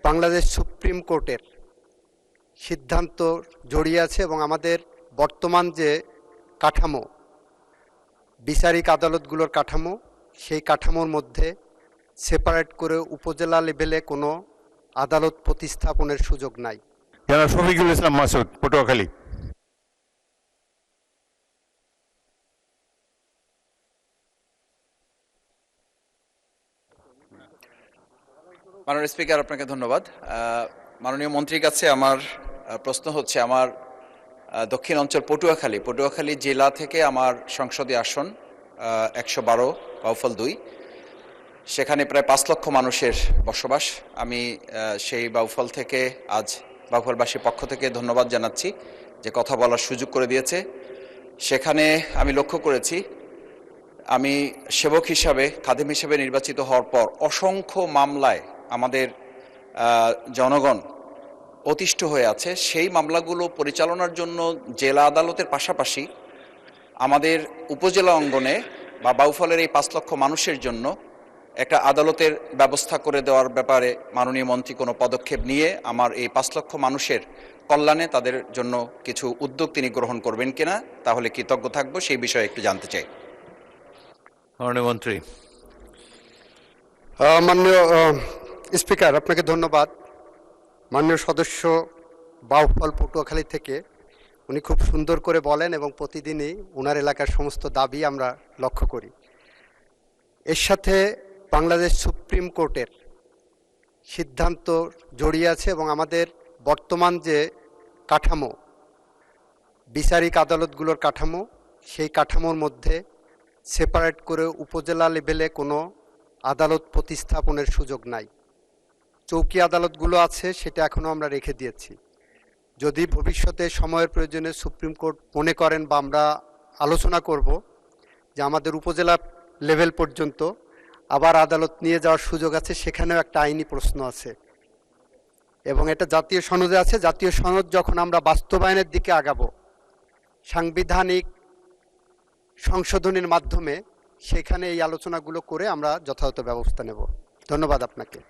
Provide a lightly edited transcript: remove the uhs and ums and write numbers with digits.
Bangladesh supreme কোর্টের সিদ্ধান্ত জড়িয়ে আছে এবং আমাদের বর্তমান যে কাঠামো, বিচারিক আদালতগুলোর কাঠামো, সেই কাঠামোর মধ্যে সেপারেট করে উপজেলা লেভেলে কোনো আদালত প্রতিস্থাপনের সুযোগ নাই। জনাব শফিকুল ইসলাম মাসুদ, পটুয়াখালী। মাননীয় স্পিকার, আপনাকে ধন্যবাদ। মাননীয় মন্ত্রীর কাছে আমার প্রশ্ন হচ্ছে, আমার দক্ষিণ অঞ্চল পটুয়াখালী জেলা থেকে আমার সংসদীয় আসন 112 বাউফল 2, সেখানে প্রায় 5 লক্ষ মানুষের বসবাস। আমি সেই বাউফল থেকে আজ বাউফলবাসীর পক্ষ থেকে ধন্যবাদ জানাচ্ছি যে কথা বলার সুযোগ করে দিয়েছে। সেখানে আমি লক্ষ্য করেছি, আমি সেবক হিসাবে, খাদেম হিসাবে নির্বাচিত হওয়ার পর অসংখ্য মামলায় আমাদের জনগণ অতিষ্ঠ হয়ে আছে। সেই মামলাগুলো পরিচালনার জন্য জেলা আদালতের পাশাপাশি আমাদের উপজেলা অঙ্গনে বা বাউফলের এই 5 লক্ষ মানুষের জন্য একটা আদালতের ব্যবস্থা করে দেওয়ার ব্যাপারে মাননীয় মন্ত্রী কোনো পদক্ষেপ নিয়ে আমার এই 5 লক্ষ মানুষের কল্যাণে তাদের জন্য কিছু উদ্যোগ তিনি গ্রহণ করবেন কিনা, তাহলে কৃতজ্ঞ থাকবো। সেই বিষয়ে একটু জানতে চাই। মাননীয় মন্ত্রী। মাননীয় স্পিকার, আপনাকে ধন্যবাদ। মাননীয় সদস্য বাউফল পটুয়াখালী থেকে উনি খুব সুন্দর করে বলেন এবং প্রতিদিনই ওনার এলাকার সমস্ত দাবি আমরা লক্ষ্য করি। এর সাথে বাংলাদেশ সুপ্রিম কোর্টের সিদ্ধান্ত জড়িয়ে আছে এবং আমাদের বর্তমান যে কাঠামো, বিচারিক আদালতগুলোর কাঠামো, সেই কাঠামোর মধ্যে সেপারেট করে উপজেলা লেভেলে কোনো আদালত প্রতিস্থাপনের সুযোগ নাই। চৌকি আদালতগুলো আছে, সেটা এখনও আমরা রেখে দিয়েছি। যদি ভবিষ্যতে সময়ের প্রয়োজনে সুপ্রিম কোর্ট মনে করেন বা আমরা আলোচনা করব যে আমাদের উপজেলা লেভেল পর্যন্ত আবার আদালত নিয়ে যাওয়ার সুযোগ আছে, সেখানেও একটা আইনি প্রশ্ন আছে এবং এটা জাতীয় সনদে আছে। জাতীয় সনদ যখন আমরা বাস্তবায়নের দিকে আগাবো, সাংবিধানিক সংশোধনের মাধ্যমে সেখানে এই আলোচনাগুলো করে আমরা যথাযথ ব্যবস্থা নেব। ধন্যবাদ আপনাকে।